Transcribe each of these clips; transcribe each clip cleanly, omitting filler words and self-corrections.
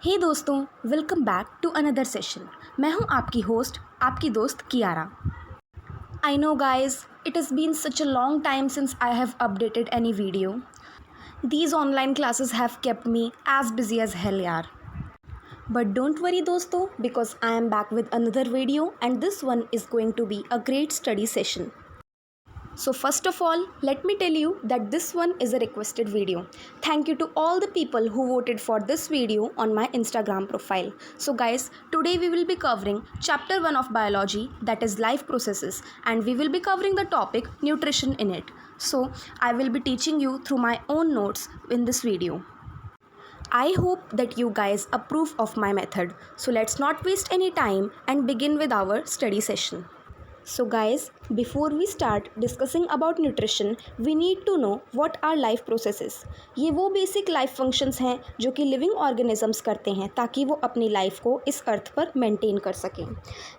हे दोस्तों, welcome back to another session. मैं हूं आपकी होस्ट, आपकी दोस्त Kiara. I know guys, it has been such a long time since I have updated any video. These online classes have kept me as busy as hell यार। But don't worry दोस्तों, because I am back with another video and this one is going to be a great study session. So first of all, let me tell you that this one is a requested video. Thank you to all the people who voted for this video on my Instagram profile. So guys, today we will be covering chapter 1 of biology, that is life processes, and we will be covering the topic nutrition in it. So I will be teaching you through my own notes in this video. I hope that you guys approve of my method. So let's not waste any time and begin with our study session. So guys, before we start discussing about nutrition, we need to know what are life processes. ये वो basic life functions हैं जो कि living organisms करते हैं ताकि वो अपनी लाइफ को इस अर्थ पर मेंटेन कर सकें।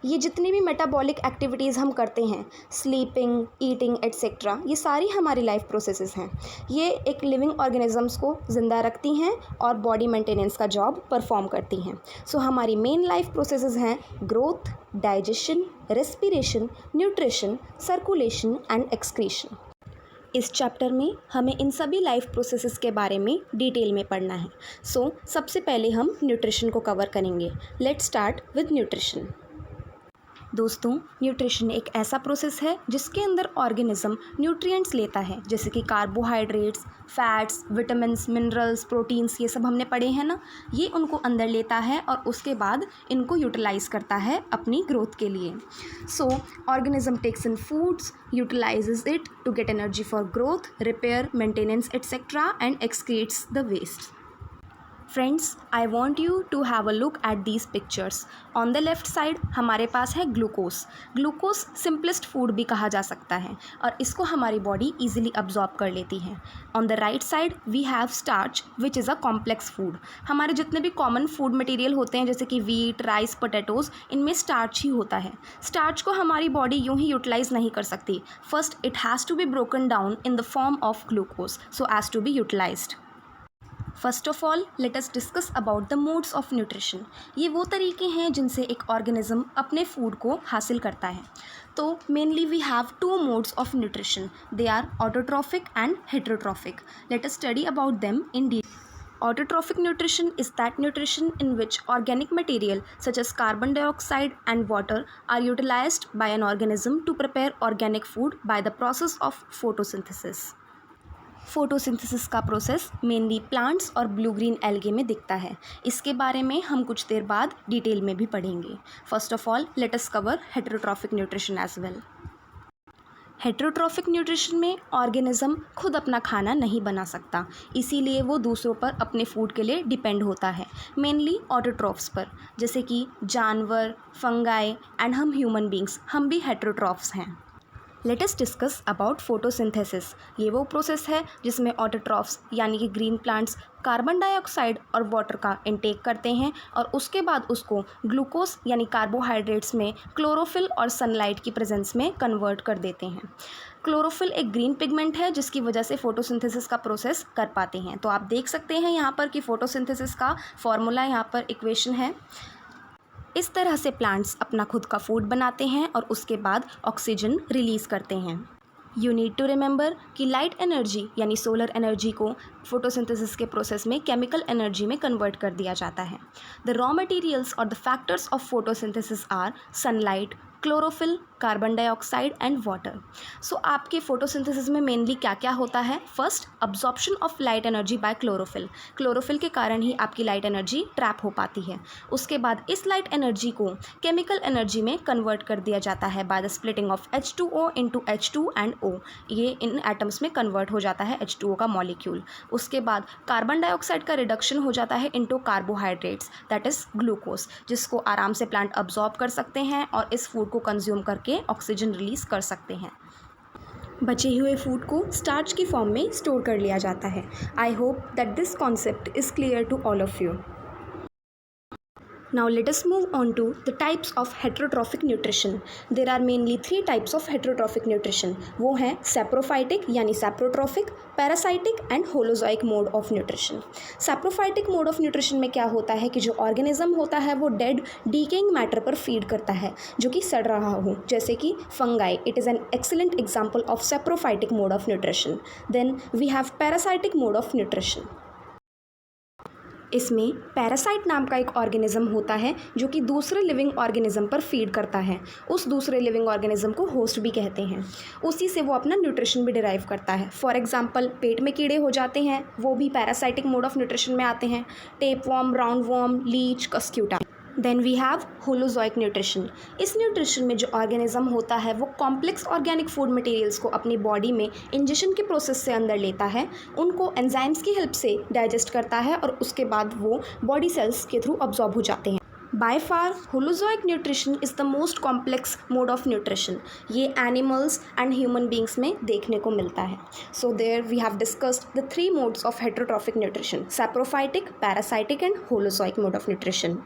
ये जितनी भी मेटाबॉलिक एक्टिविटीज़ हम करते हैं, स्लीपिंग, ईटिंग एट्सेट्रा, ये सारी हमारी लाइफ प्रोसेसेस हैं। ये एक लिविंग ऑर्गेनिजम्स को ज़िंदा रखती हैं और बॉडी मेंटेनेंस का जॉब परफॉर्म करती हैं। सो हमारी मेन लाइफ प्रोसेसेस हैं growth, digestion, respiration, nutrition, circulation and excretion. इस चैप्टर में हमें इन सभी लाइफ प्रोसेसेस के बारे में डिटेल में पढ़ना है। सो सबसे पहले हम न्यूट्रिशन को कवर करेंगे। Let's start with nutrition. दोस्तों, न्यूट्रिशन एक ऐसा प्रोसेस है जिसके अंदर ऑर्गेनिज्म न्यूट्रिएंट्स लेता है, जैसे कि carbohydrates, fats, vitamins, minerals, proteins, ये सब हमने पढ़े हैं ना। ये उनको अंदर लेता है और उसके बाद इनको यूटिलाइज़ करता है अपनी ग्रोथ के लिए। So organism takes in foods, utilises it to get energy for growth, repair, maintenance etcetera and excretes the waste. Friends, I want you to have a look at these pictures. On the left side हमारे पास है glucose. Glucose simplest food भी कहा जा सकता है और इसको हमारी बॉडी ईजिली अब्जॉर्ब कर लेती है। On the right side we have starch which is a complex food. हमारे जितने भी कॉमन फूड मटेरियल होते हैं जैसे कि वीट, राइस, पोटैटोज़, इनमें स्टार्च ही होता है। स्टार्च को हमारी बॉडी यूँ ही यूटिलाइज़ नहीं कर सकती। First it has to be broken down in the form of glucose so as to be utilised. First of all let us discuss about the modes of nutrition. ये वो तरीके हैं जिनसे एक ऑर्गेनिज्म अपने फूड को हासिल करता है। तो mainly we have two modes of nutrition, they are autotrophic and heterotrophic. Let us study about them in detail. Autotrophic nutrition is that nutrition in which organic material such as carbon dioxide and water are utilized by an organism to prepare organic food by the process of photosynthesis. Photosynthesis का process mainly plants और blue green algae में दिखता है। इसके बारे में हम कुछ देर बाद डिटेल में भी पढ़ेंगे। First of all let us cover heterotrophic nutrition as well. Heterotrophic nutrition में ऑर्गेनिज्म खुद अपना खाना नहीं बना सकता, इसीलिए वो दूसरों पर अपने फूड के लिए डिपेंड होता है, मेनली ऑटोट्रॉफ्स पर, जैसे कि जानवर, फंगाई एंड हम ह्यूमन बींग्स, हम भी हेटेरोट्रॉफ्स हैं। Late us discuss about photosynthesis. ये वो प्रोसेस है जिसमें ऑटोट्रॉफ्स यानी कि ग्रीन प्लांट्स कार्बन डाइऑक्साइड और वाटर का इंटेक करते हैं और उसके बाद उसको ग्लूकोज यानी कार्बोहाइड्रेट्स में क्लोरोफिल और सनलाइट की प्रेजेंस में कन्वर्ट कर देते हैं। क्लोरोफिल एक ग्रीन पिगमेंट है जिसकी वजह से फोटोसिंथेसिस का प्रोसेस कर पाते हैं। तो आप देख सकते हैं यहाँ पर कि फोटोसिंथेसिस का फॉर्मूला यहाँ पर इक्वेशन है। इस तरह से प्लांट्स अपना खुद का फूड बनाते हैं और उसके बाद ऑक्सीजन रिलीज़ करते हैं। यू नीड टू रिमेंबर कि लाइट एनर्जी यानी सोलर एनर्जी को फोटोसिंथेसिस के प्रोसेस में केमिकल एनर्जी में कन्वर्ट कर दिया जाता है। द रॉ मटेरियल्स और the factors of photosynthesis are sunlight, chlorophyll, carbon dioxide and water. So आपके फोटोसिंथेसिस में मेनली क्या क्या होता है? First, absorption of light energy by chlorophyll. Chlorophyll के कारण ही आपकी लाइट एनर्जी ट्रैप हो पाती है। उसके बाद इस लाइट एनर्जी को केमिकल एनर्जी में कन्वर्ट कर दिया जाता है by the splitting of H2O into H2 and O। ये इन एटम्स में कन्वर्ट हो जाता है H2O का मॉलिक्यूल। उसके बाद कार्बन डाइऑक्साइड का रिडक्शन हो जाता है into carbohydrates, that is glucose, जिसको आराम से प्लांट अब्जॉर्ब कर सकते हैं और इस फूड को कंज्यूम करके ऑक्सीजन रिलीज़ कर सकते हैं। बचे हुए फूड को स्टार्च की फॉर्म में स्टोर कर लिया जाता है। I hope that this concept is clear to all of you. Now let us move on to the types of heterotrophic nutrition. There are mainly 3 types of heterotrophic nutrition. वो हैं saprophytic यानी saprotrophic, parasitic and holozoic mode of nutrition. Saprophytic mode of nutrition में क्या होता है कि जो organism होता है वो डेड डीकेइंग मैटर पर फीड करता है जो कि सड़ रहा हो, जैसे कि fungi. It is an excellent example of saprophytic mode of nutrition. Then we have parasitic mode of nutrition. इसमें पैरासाइट नाम का एक ऑर्गेनिज्म होता है जो कि दूसरे लिविंग ऑर्गेनिज्म पर फीड करता है. उस दूसरे लिविंग ऑर्गेनिज्म को होस्ट भी कहते हैं. उसी से वो अपना न्यूट्रिशन भी डिराइव करता है. फॉर एग्जांपल पेट में कीड़े हो जाते हैं, वो भी पैरासाइटिक मोड ऑफ न्यूट्रिशन में आते हैं. Tapeworm, round worm, leech, cuscuta. Then we have holozoic nutrition. इस न्यूट्रिशन में जो ऑर्गेनिज्म होता है वो कॉम्प्लेक्स ऑर्गेनिक फूड मटेरियल्स को अपनी बॉडी में इंजेक्शन के प्रोसेस से अंदर लेता है, उनको एंजाइम्स की हेल्प से डाइजेस्ट करता है और उसके बाद वो बॉडी सेल्स के थ्रू अब्जॉर्ब हो जाते हैं. By far holozoic nutrition is the most complex mode of nutrition. ये एनिमल्स एंड ह्यूमन बींग्स में देखने को मिलता है. So there we have discussed the 3 modes of heterotrophic nutrition: saprophytic, parasitic and holozoic mode of nutrition.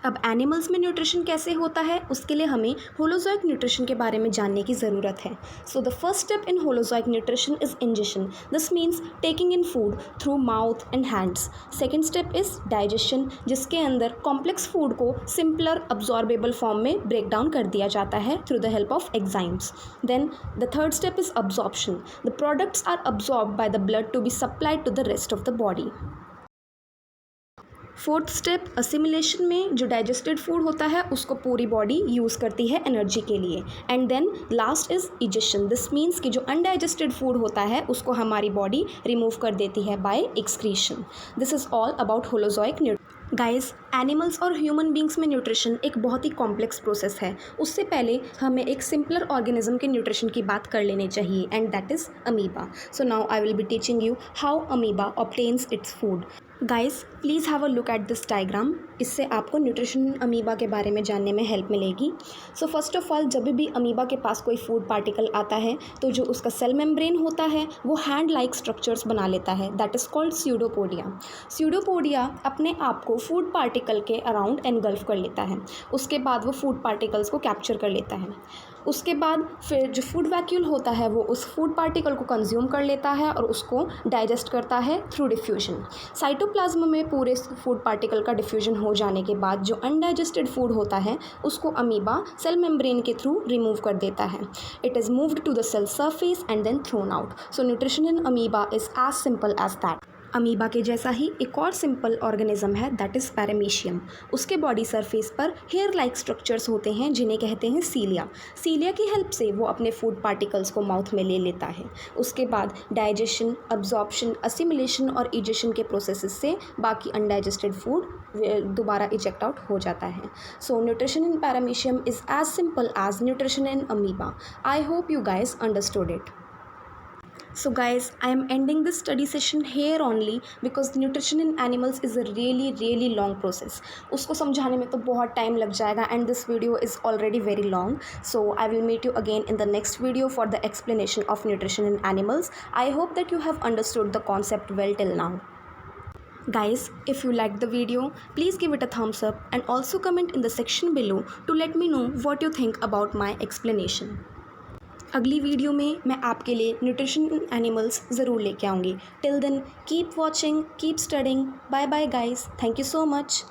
अब animals में nutrition कैसे होता है उसके लिए हमें होलोजोइक न्यूट्रिशन के बारे में जानने की ज़रूरत है. So the first step in holozoic nutrition is injection. This means taking in food through mouth and hands. Second step is digestion, जिसके अंदर कॉम्प्लेक्स फूड को सिंपलर अब्जॉर्बेबल फॉर्म में ब्रेक डाउन कर दिया जाता है through the help of enzymes. Then the third step is absorption. The products are absorb by the blood to be supplied to the rest of the body. Fourth step assimilation में जो digested food होता है उसको पूरी body use करती है energy के लिए. And then last is egestion. This means कि जो अनडाइजेस्टेड फूड होता है उसको हमारी बॉडी रिमूव कर देती है by excretion. This is all about holozoic nutrition. Guys, animals और ह्यूमन बींग्स में न्यूट्रिशन एक बहुत ही कॉम्प्लेक्स प्रोसेस है. उससे पहले हमें एक सिंपलर ऑर्गेनिज्म के न्यूट्रिशन की बात कर लेनी चाहिए and that is amoeba. So now I will be teaching you how amoeba obtains its food. Guys, please have a look at this diagram. इससे आपको न्यूट्रिशन अमीबा के बारे में जानने में हेल्प मिलेगी. सो फर्स्ट ऑफ ऑल, जब भी अमीबा के पास कोई फूड पार्टिकल आता है तो जो उसका सेल मेम्ब्रेन होता है वो हैंड लाइक स्ट्रक्चर्स बना लेता है. That is called pseudopodia. Pseudopodia अपने आप को फूड पार्टिकल के अराउंड एनगल्फ कर लेता है. उसके बाद वो फूड पार्टिकल्स को कैप्चर कर लेता है. उसके बाद फिर जो फूड वैक्यूल होता है वो उस फूड पार्टिकल को कंज्यूम कर लेता है और उसको डाइजेस्ट करता है थ्रू डिफ्यूजन. साइटोप्लाज्म में पूरे फूड पार्टिकल का डिफ्यूजन हो जाने के बाद जो अनडाइजेस्टेड फूड होता है उसको अमीबा सेल मेम्ब्रेन के थ्रू रिमूव कर देता है. It is moved to the cell surface and then thrown out. So nutrition in amoeba is as simple as that. Amoeba के जैसा ही एक और सिंपल ऑर्गेनिज्म है दैट इज़ पैरामीशियम. उसके बॉडी सरफेस पर हेयर लाइक स्ट्रक्चर्स होते हैं जिन्हें कहते हैं सीलिया. सीलिया की हेल्प से वो अपने फूड पार्टिकल्स को माउथ में ले लेता है. उसके बाद डाइजेशन, अब्जॉर्प्शन, असिमिलेशन और इजेशन के प्रोसेसेस से बाकी अनडाइजेस्टेड फूड दोबारा इजेक्ट आउट हो जाता है. So nutrition in paramecium is as simple as nutrition in amoeba. I hope you guys understood it. So guys, I am ending this study session here only because nutrition in animals is a really long process. उसको समझाने में तो बहुत time लग जाएगा and this video is already very long. So I will meet you again in the next video for the explanation of nutrition in animals. I hope that you have understood the concept well till now. Guys, if you liked the video, please give it a thumbs up and also comment in the section below to let me know what you think about my explanation. अगली video में मैं आपके लिए nutrition in animals ज़रूर लेके आऊँगी. Till then keep watching, keep studying. Bye bye guys. Thank you so much.